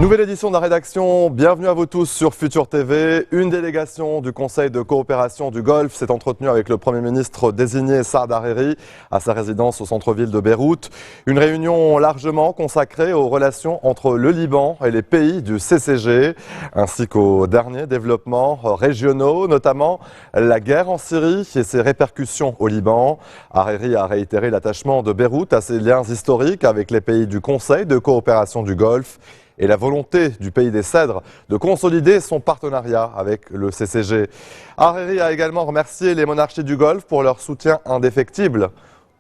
Nouvelle édition de la rédaction, bienvenue à vous tous sur Futur TV. Une délégation du Conseil de coopération du Golfe s'est entretenue avec le Premier ministre désigné Saad Hariri à sa résidence au centre-ville de Beyrouth. Une réunion largement consacrée aux relations entre le Liban et les pays du CCG, ainsi qu'aux derniers développements régionaux, notamment la guerre en Syrie et ses répercussions au Liban. Hariri a réitéré l'attachement de Beyrouth à ses liens historiques avec les pays du Conseil de coopération du Golfe et la volonté du pays des Cèdres de consolider son partenariat avec le CCG. Hariri a également remercié les monarchies du Golfe pour leur soutien indéfectible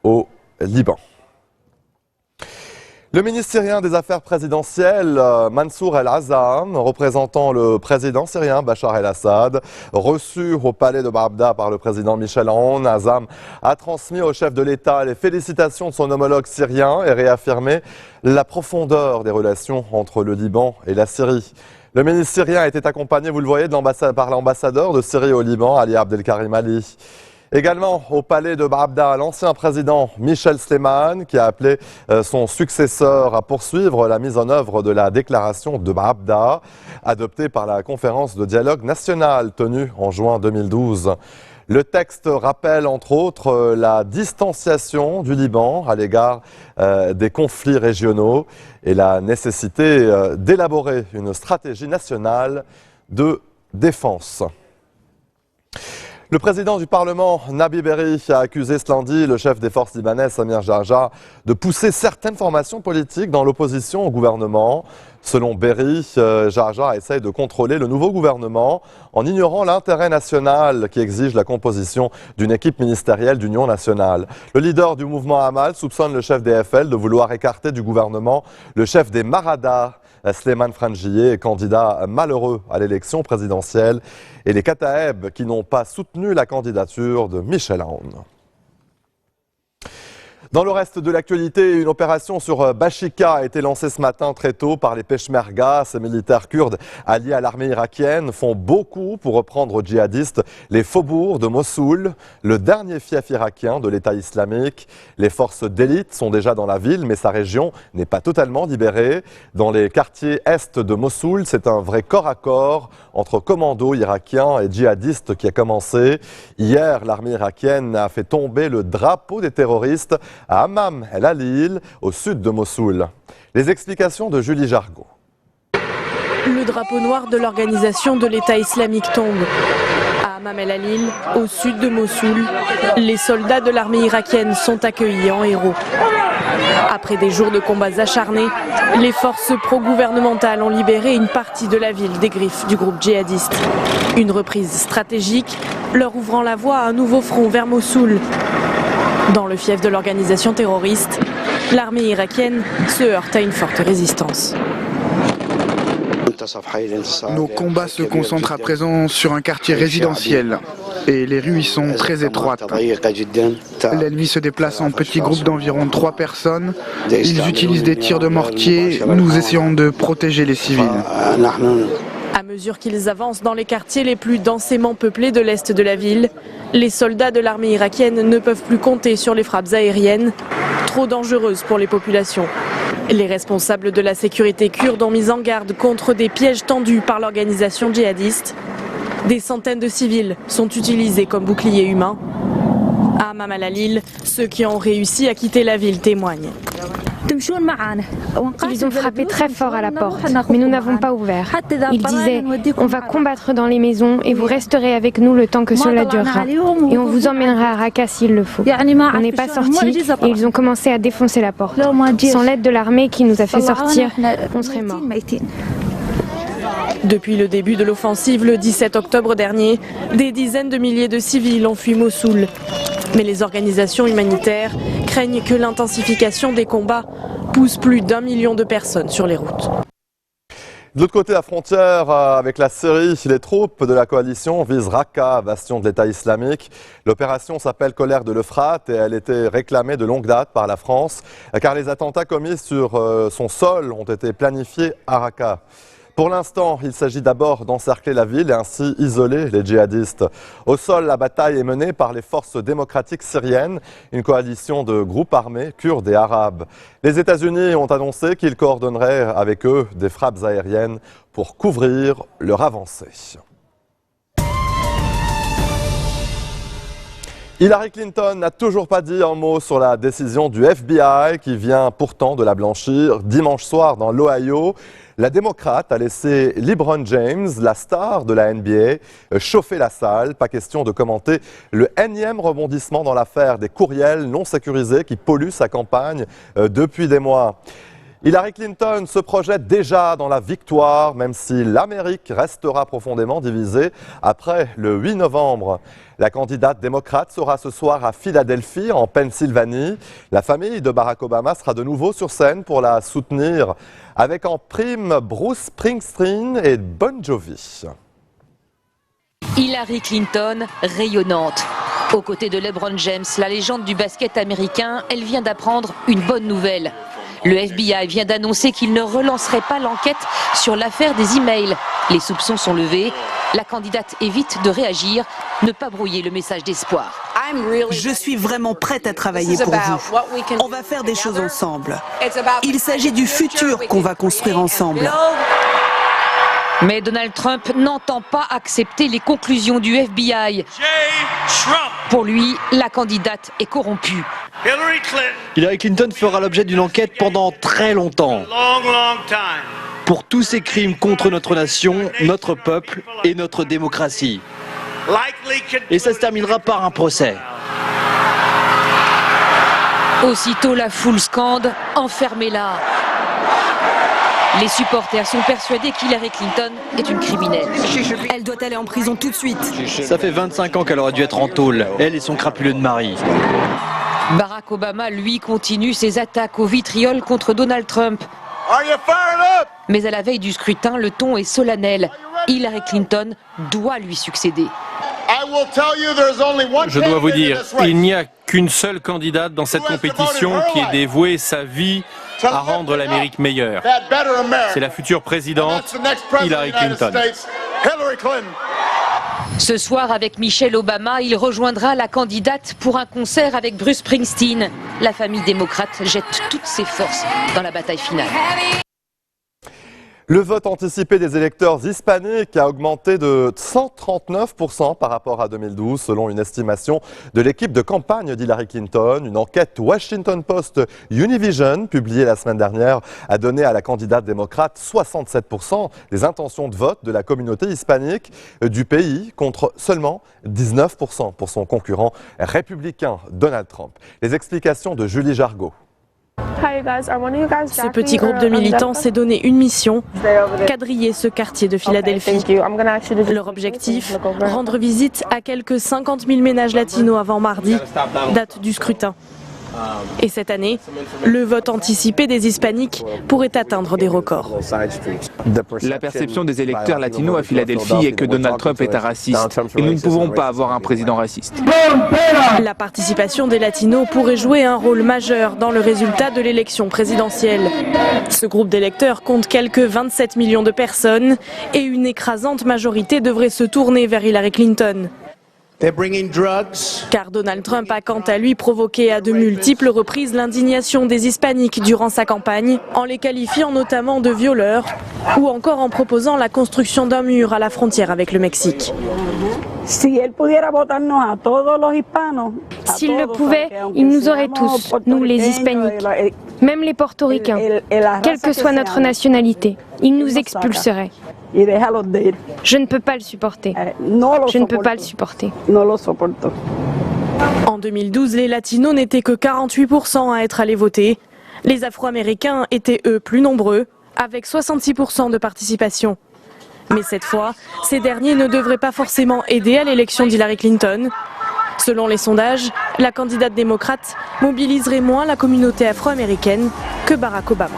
au Liban. Le ministre syrien des Affaires présidentielles, Mansour El-Azzam, représentant le président syrien Bachar el-Assad, reçu au palais de Baabda par le président Michel Aoun, Azzam a transmis au chef de l'État les félicitations de son homologue syrien et réaffirmé la profondeur des relations entre le Liban et la Syrie. Le ministre syrien a été accompagné, vous le voyez, par l'ambassadeur de Syrie au Liban, Ali Abdelkarim Ali. Également au palais de Baabda, l'ancien président Michel Sleiman qui a appelé son successeur à poursuivre la mise en œuvre de la déclaration de Baabda adoptée par la conférence de dialogue national tenue en juin 2012. Le texte rappelle entre autres la distanciation du Liban à l'égard des conflits régionaux et la nécessité d'élaborer une stratégie nationale de défense. Le président du Parlement, Nabi Berri, a accusé ce lundi le chef des forces libanaises, Samir Jarja, de pousser certaines formations politiques dans l'opposition au gouvernement. Selon Berri, Jarja essaye de contrôler le nouveau gouvernement en ignorant l'intérêt national qui exige la composition d'une équipe ministérielle d'union nationale. Le leader du mouvement Amal soupçonne le chef des FL de vouloir écarter du gouvernement le chef des Maradas, Sleiman Frangieh, candidat malheureux à l'élection présidentielle, et les Kataeb qui n'ont pas soutenu la candidature de Michel Aoun. Dans le reste de l'actualité, une opération sur Bashika a été lancée ce matin très tôt par les Peshmerga. Ces militaires kurdes alliés à l'armée irakienne font beaucoup pour reprendre aux djihadistes les faubourgs de Mossoul, le dernier fief irakien de l'État islamique. Les forces d'élite sont déjà dans la ville, mais sa région n'est pas totalement libérée. Dans les quartiers est de Mossoul, c'est un vrai corps à corps entre commandos irakiens et djihadistes qui a commencé. Hier, l'armée irakienne a fait tomber le drapeau des terroristes à Hammam el-Alil, au sud de Mossoul. Les explications de Julie Jargot. Le drapeau noir de l'organisation de l'État islamique tombe. À Hammam el-Alil, au sud de Mossoul, les soldats de l'armée irakienne sont accueillis en héros. Après des jours de combats acharnés, les forces pro-gouvernementales ont libéré une partie de la ville des griffes du groupe djihadiste. Une reprise stratégique leur ouvrant la voie à un nouveau front vers Mossoul. Dans le fief de l'organisation terroriste, l'armée irakienne se heurte à une forte résistance. Nos combats se concentrent à présent sur un quartier résidentiel et les rues y sont très étroites. L'ennemi se déplace en petits groupes d'environ 3 personnes. Ils utilisent des tirs de mortier. Nous essayons de protéger les civils. À mesure qu'ils avancent dans les quartiers les plus densément peuplés de l'est de la ville, les soldats de l'armée irakienne ne peuvent plus compter sur les frappes aériennes, trop dangereuses pour les populations. Les responsables de la sécurité kurde ont mis en garde contre des pièges tendus par l'organisation djihadiste. Des centaines de civils sont utilisés comme boucliers humains. À Hammam el-Alil, ceux qui ont réussi à quitter la ville témoignent. Ils ont frappé très fort à la porte, mais nous n'avons pas ouvert. Ils disaient « On va combattre dans les maisons et vous resterez avec nous le temps que cela durera. Et on vous emmènera à Raqqa s'il le faut. » On n'est pas sortis et ils ont commencé à défoncer la porte. Sans l'aide de l'armée qui nous a fait sortir, on serait morts. Depuis le début de l'offensive, le 17 octobre dernier, des dizaines de milliers de civils ont fui Mossoul. Mais les organisations humanitaires craignent que l'intensification des combats pousse plus d'1 million de personnes sur les routes. De l'autre côté de la frontière avec la Syrie, les troupes de la coalition visent Raqqa, bastion de l'État islamique. L'opération s'appelle Colère de l'Euphrate et elle était réclamée de longue date par la France car les attentats commis sur son sol ont été planifiés à Raqqa. Pour l'instant, il s'agit d'abord d'encercler la ville et ainsi isoler les djihadistes. Au sol, la bataille est menée par les forces démocratiques syriennes, une coalition de groupes armés kurdes et arabes. Les États-Unis ont annoncé qu'ils coordonneraient avec eux des frappes aériennes pour couvrir leur avancée. Hillary Clinton n'a toujours pas dit un mot sur la décision du FBI qui vient pourtant de la blanchir. Dimanche soir dans l'Ohio, la démocrate a laissé LeBron James, la star de la NBA, chauffer la salle. Pas question de commenter le énième rebondissement dans l'affaire des courriels non sécurisés qui polluent sa campagne depuis des mois. Hillary Clinton se projette déjà dans la victoire, même si l'Amérique restera profondément divisée après le 8 novembre. La candidate démocrate sera ce soir à Philadelphie, en Pennsylvanie. La famille de Barack Obama sera de nouveau sur scène pour la soutenir, avec en prime Bruce Springsteen et Bon Jovi. Hillary Clinton, rayonnante. Aux côtés de LeBron James, la légende du basket américain, elle vient d'apprendre une bonne nouvelle. Le FBI vient d'annoncer qu'il ne relancerait pas l'enquête sur l'affaire des emails. Les soupçons sont levés. La candidate évite de réagir, ne pas brouiller le message d'espoir. Je suis vraiment prête à travailler pour vous. On va faire des choses ensemble. Il s'agit du futur qu'on va construire ensemble. Mais Donald Trump n'entend pas accepter les conclusions du FBI. Pour lui, la candidate est corrompue. Hillary Clinton fera l'objet d'une enquête pendant très longtemps. Pour tous ses crimes contre notre nation, notre peuple et notre démocratie. Et ça se terminera par un procès. Aussitôt la foule scande, enfermez-la. Les supporters sont persuadés qu'Hillary Clinton est une criminelle. Elle doit aller en prison tout de suite. Ça fait 25 ans qu'elle aurait dû être en tôle, elle et son crapuleux de mari. Barack Obama, lui, continue ses attaques au vitriol contre Donald Trump. Mais à la veille du scrutin, le ton est solennel. Hillary Clinton doit lui succéder. Je dois vous dire, il n'y a qu'une seule candidate dans cette compétition qui ait dévoué sa vie à rendre l'Amérique meilleure. C'est la future présidente, Hillary Clinton. Ce soir, avec Michelle Obama, il rejoindra la candidate pour un concert avec Bruce Springsteen. La famille démocrate jette toutes ses forces dans la bataille finale. Le vote anticipé des électeurs hispaniques a augmenté de 139% par rapport à 2012, selon une estimation de l'équipe de campagne d'Hillary Clinton. Une enquête Washington Post Univision, publiée la semaine dernière, a donné à la candidate démocrate 67% des intentions de vote de la communauté hispanique du pays, contre seulement 19% pour son concurrent républicain Donald Trump. Les explications de Julie Jargot. Ce petit groupe de militants s'est donné une mission, quadriller ce quartier de Philadelphie. Leur objectif, rendre visite à quelques 50 000 ménages latinos avant mardi, date du scrutin. Et cette année, le vote anticipé des hispaniques pourrait atteindre des records. La perception des électeurs latinos à Philadelphie est que Donald Trump est un raciste et nous ne pouvons pas avoir un président raciste. La participation des latinos pourrait jouer un rôle majeur dans le résultat de l'élection présidentielle. Ce groupe d'électeurs compte quelques 27 millions de personnes et une écrasante majorité devrait se tourner vers Hillary Clinton. Car Donald Trump a quant à lui provoqué à de multiples reprises l'indignation des hispaniques durant sa campagne, en les qualifiant notamment de violeurs ou encore en proposant la construction d'un mur à la frontière avec le Mexique. S'il le pouvait, il nous aurait tous, nous les hispaniques, même les portoricains, quelle que soit notre nationalité, il nous expulserait. Je ne peux pas le supporter. Je ne peux pas le supporter. En 2012, les latinos n'étaient que 48% à être allés voter. Les Afro-Américains étaient eux plus nombreux, avec 66% de participation. Mais cette fois, ces derniers ne devraient pas forcément aider à l'élection d'Hillary Clinton. Selon les sondages, la candidate démocrate mobiliserait moins la communauté afro-américaine que Barack Obama.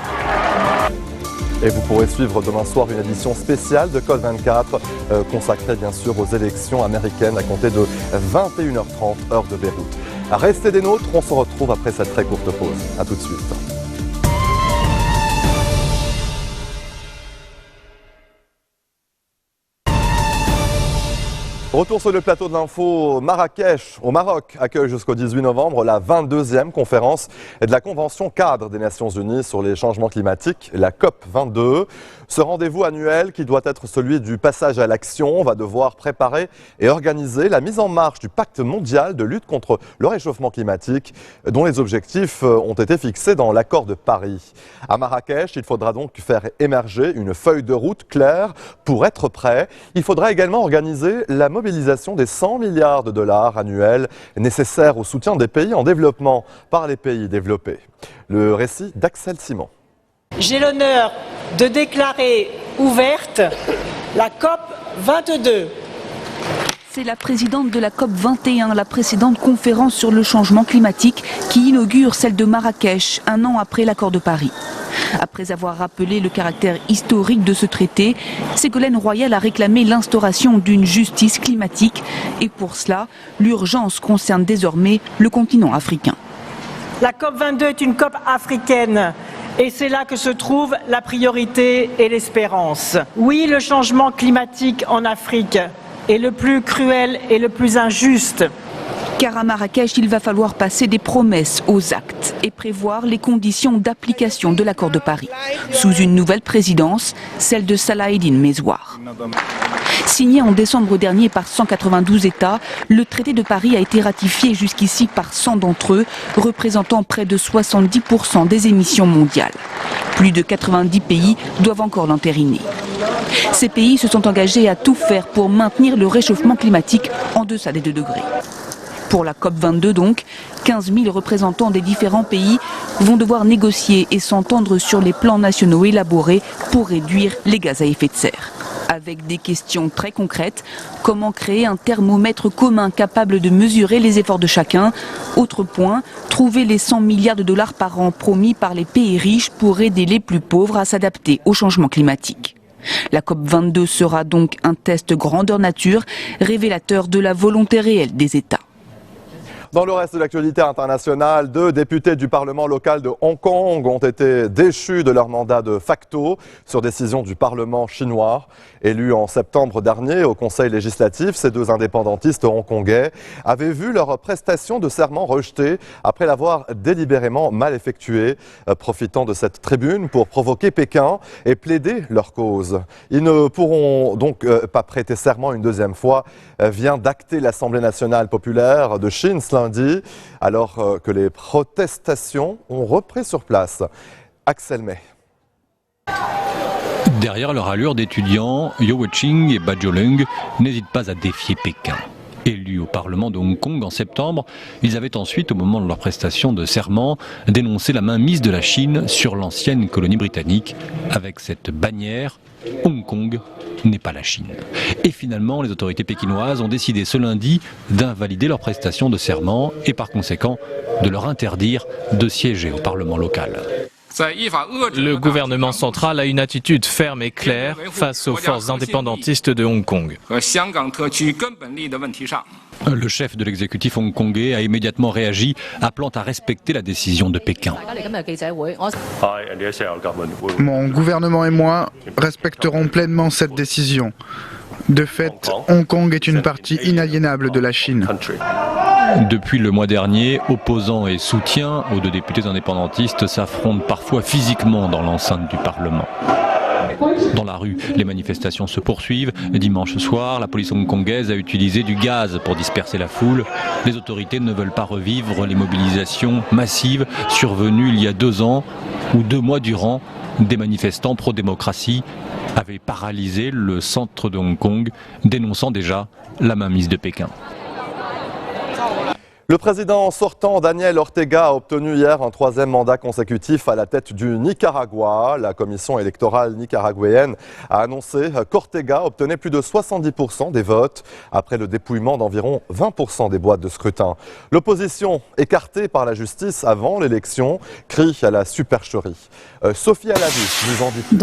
Et vous pourrez suivre demain soir une édition spéciale de Code 24 consacrée bien sûr aux élections américaines à compter de 21h30 heure de Beyrouth. Restez des nôtres, on se retrouve après cette très courte pause. A tout de suite. Retour sur le plateau de l'info, Marrakech, au Maroc, accueille jusqu'au 18 novembre la 22e conférence de la Convention cadre des Nations Unies sur les changements climatiques, la COP22. Ce rendez-vous annuel, qui doit être celui du passage à l'action, va devoir préparer et organiser la mise en marche du pacte mondial de lutte contre le réchauffement climatique, dont les objectifs ont été fixés dans l'accord de Paris. À Marrakech, il faudra donc faire émerger une feuille de route claire pour être prêt. Il faudra également organiser la mobilisation des 100 milliards de dollars annuels nécessaires au soutien des pays en développement par les pays développés. Le récit d'Axel Simon. J'ai l'honneur de déclarer ouverte la COP 22. C'est la présidente de la COP 21, la précédente conférence sur le changement climatique, qui inaugure celle de Marrakech, un an après l'accord de Paris. Après avoir rappelé le caractère historique de ce traité, Ségolène Royal a réclamé l'instauration d'une justice climatique. Et pour cela, l'urgence concerne désormais le continent africain. La COP 22 est une COP africaine. Et c'est là que se trouve la priorité et l'espérance. Oui, le changement climatique en Afrique est le plus cruel et le plus injuste. Car à Marrakech, il va falloir passer des promesses aux actes et prévoir les conditions d'application de l'accord de Paris, sous une nouvelle présidence, celle de Salah Eddine Mezouar. Signé en décembre dernier par 192 États, le traité de Paris a été ratifié jusqu'ici par 100 d'entre eux, représentant près de 70% des émissions mondiales. Plus de 90 pays doivent encore l'entériner. Ces pays se sont engagés à tout faire pour maintenir le réchauffement climatique en deçà des 2 degrés. Pour la COP22 donc, 15 000 représentants des différents pays vont devoir négocier et s'entendre sur les plans nationaux élaborés pour réduire les gaz à effet de serre. Avec des questions très concrètes, comment créer un thermomètre commun capable de mesurer les efforts de chacun? Autre point, trouver les 100 milliards de dollars par an promis par les pays riches pour aider les plus pauvres à s'adapter au changement climatique. La COP22 sera donc un test grandeur nature, révélateur de la volonté réelle des États. Dans le reste de l'actualité internationale, 2 députés du Parlement local de Hong Kong ont été déchus de leur mandat de facto sur décision du Parlement chinois. Élus en septembre dernier au Conseil législatif, ces 2 indépendantistes hongkongais avaient vu leur prestation de serment rejetée après l'avoir délibérément mal effectuée, profitant de cette tribune pour provoquer Pékin et plaider leur cause. Ils ne pourront donc pas prêter serment une deuxième fois, vient d'acter l'Assemblée nationale populaire de Chine lundi, alors que les protestations ont repris sur place. Axel May. Derrière leur allure d'étudiants, Yeo Wei-ching et Ba Jiolong n'hésitent pas à défier Pékin. Élus au Parlement de Hong Kong en septembre, ils avaient ensuite, au moment de leur prestation de serment, dénoncé la mainmise de la Chine sur l'ancienne colonie britannique avec cette bannière « Hong Kong n'est pas la Chine ». Et finalement, les autorités pékinoises ont décidé ce lundi d'invalider leur prestation de serment et par conséquent de leur interdire de siéger au Parlement local. Le gouvernement central a une attitude ferme et claire face aux forces indépendantistes de Hong Kong. Le chef de l'exécutif hongkongais a immédiatement réagi, appelant à respecter la décision de Pékin. Mon gouvernement et moi respecterons pleinement cette décision. De fait, Hong Kong est une partie inaliénable de la Chine. Depuis le mois dernier, opposants et soutiens aux 2 députés indépendantistes s'affrontent parfois physiquement dans l'enceinte du Parlement. Dans la rue, les manifestations se poursuivent. Dimanche soir, la police hongkongaise a utilisé du gaz pour disperser la foule. Les autorités ne veulent pas revivre les mobilisations massives survenues il y a 2 ans où 2 mois durant, des manifestants pro-démocratie avaient paralysé le centre de Hong Kong, dénonçant déjà la mainmise de Pékin. Le président sortant Daniel Ortega a obtenu hier un 3e mandat consécutif à la tête du Nicaragua. La commission électorale nicaraguayenne a annoncé qu'Ortega obtenait plus de 70% des votes après le dépouillement d'environ 20% des boîtes de scrutin. L'opposition, écartée par la justice avant l'élection, crie à la supercherie. Sophie Alavi nous en dit plus.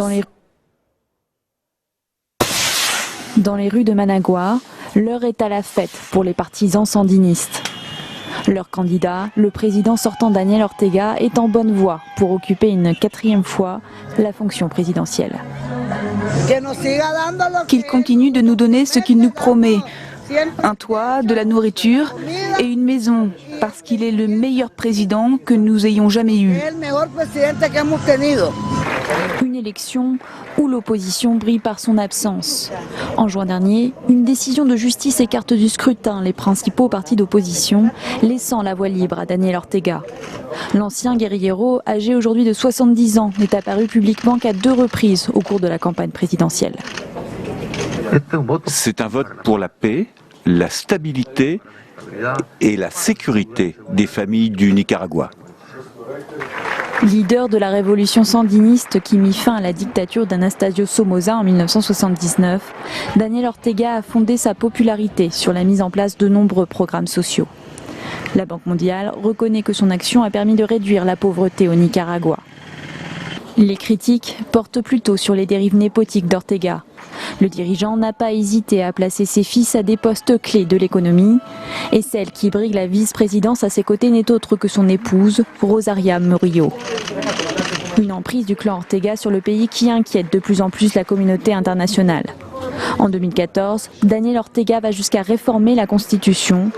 Dans les rues de Managua, l'heure est à la fête pour les partisans sandinistes. Leur candidat, le président sortant Daniel Ortega, est en bonne voie pour occuper une 4e fois la fonction présidentielle. Qu'il continue de nous donner ce qu'il nous promet, Un toit, de la nourriture et une maison, parce qu'il est le meilleur président que nous ayons jamais eu. Une élection où l'opposition brille par son absence. En juin dernier, une décision de justice écarte du scrutin les principaux partis d'opposition, laissant la voie libre à Daniel Ortega. L'ancien guerriero, âgé aujourd'hui de 70 ans, n'est apparu publiquement qu'à 2 reprises au cours de la campagne présidentielle. C'est un vote pour la paix, la stabilité et la sécurité des familles du Nicaragua. Leader de la révolution sandiniste qui mit fin à la dictature d'Anastasio Somoza en 1979, Daniel Ortega a fondé sa popularité sur la mise en place de nombreux programmes sociaux. La Banque mondiale reconnaît que son action a permis de réduire la pauvreté au Nicaragua. Les critiques portent plutôt sur les dérives népotiques d'Ortega. Le dirigeant n'a pas hésité à placer ses fils à des postes clés de l'économie. Et celle qui brigue la vice-présidence à ses côtés n'est autre que son épouse, Rosaria Murillo. Une emprise du clan Ortega sur le pays qui inquiète de plus en plus la communauté internationale. En 2014, Daniel Ortega va jusqu'à réformer la Constitution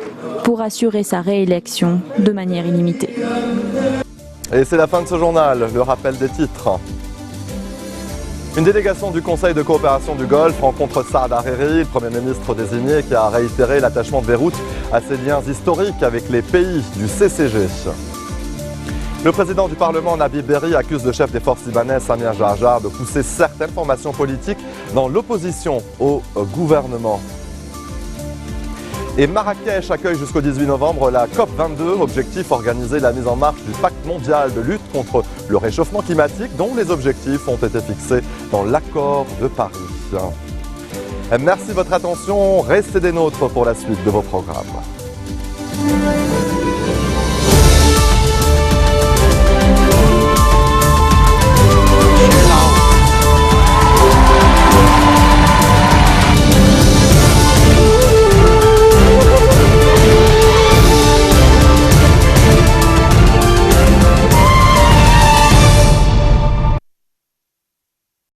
pour assurer sa réélection de manière illimitée. Et c'est la fin de ce journal, le rappel des titres. Une délégation du Conseil de coopération du Golfe rencontre Saad Hariri, le Premier ministre désigné, qui a réitéré l'attachement de Beyrouth à ses liens historiques avec les pays du CCG. Le président du Parlement, Nabil Berri, accuse le chef des forces libanaises, Samir Jarjar, de pousser certaines formations politiques dans l'opposition au gouvernement. Et Marrakech accueille jusqu'au 18 novembre la COP22, objectif organiser la mise en marche du pacte mondial de lutte contre le réchauffement climatique, dont les objectifs ont été fixés dans l'accord de Paris. Merci de votre attention, restez des nôtres pour la suite de vos programmes.